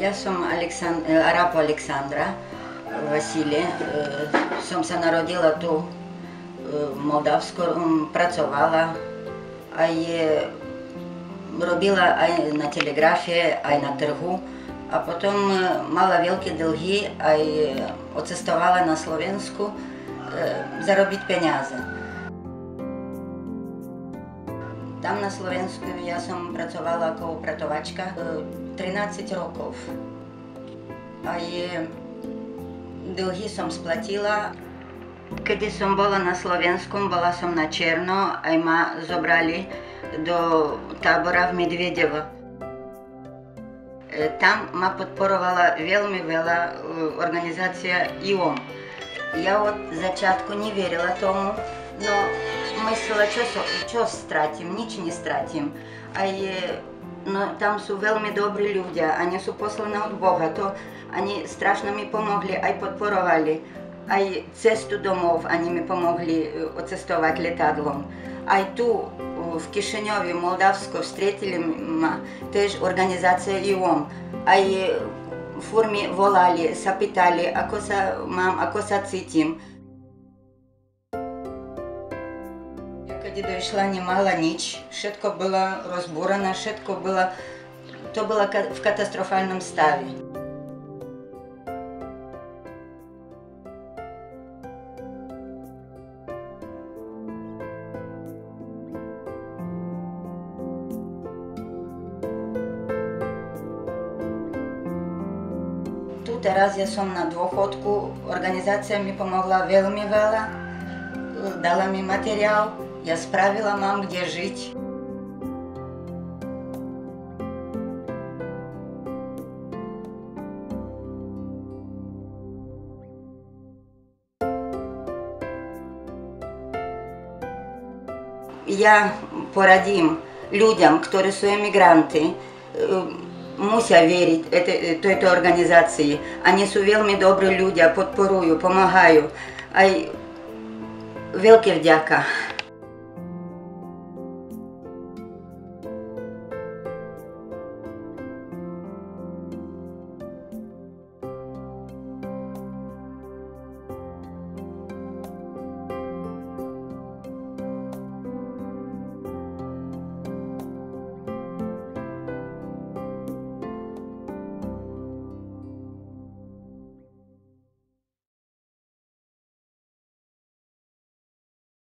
Ja som Arapo Aleksandra Василі. Som sa narodila tu v Moldavsku, pracovala aj robila aj na telegrafie, aj na trhu. A potom mala veľké dlhy, aj odcestovala na Slovensku zarobiť peniaze. Tam na Slovensku ja som pracovala ako upratovačka 13 rokov. Aj dlhy som splatila. Kedy som bola na Slovensku, bola som na černo, aj ma zobrali do tábora v Medvedevo. Tam ma podporovala veľmi veľa organizácia IOM. Ja od začiatku neverila tomu, no myslela, čo stratím, nič nestratím. No, tam sú veľmi dobrí ľudia, oni sú poslaní od Boha, to oni strašne mi pomohli, aj podporovali. Aj cestu domov oni mi pomohli odcestovať letadlom. Aj tu v Kišiňovi, v Moldavsku, vstretili ma tež organizácia IOM. Aj v forme volali, sa pýtali, ako sa mám, ako sa cítim. Keď došla, nemala nič, všetko bolo rozbúrané, všetko bolo, to bolo v katastrofálnom stave. Teraz ja som na dôchodku, organizácia mi pomohla veľmi veľa, dala mi materiál, ja spravila, mám kde žiť. Ja poradím ľuďom, ktorí sú emigranti, musia veriť tejto organizácii. Oni sú veľmi dobrí ľudia, podporujú, pomáhajú. Aj veľké vďaka.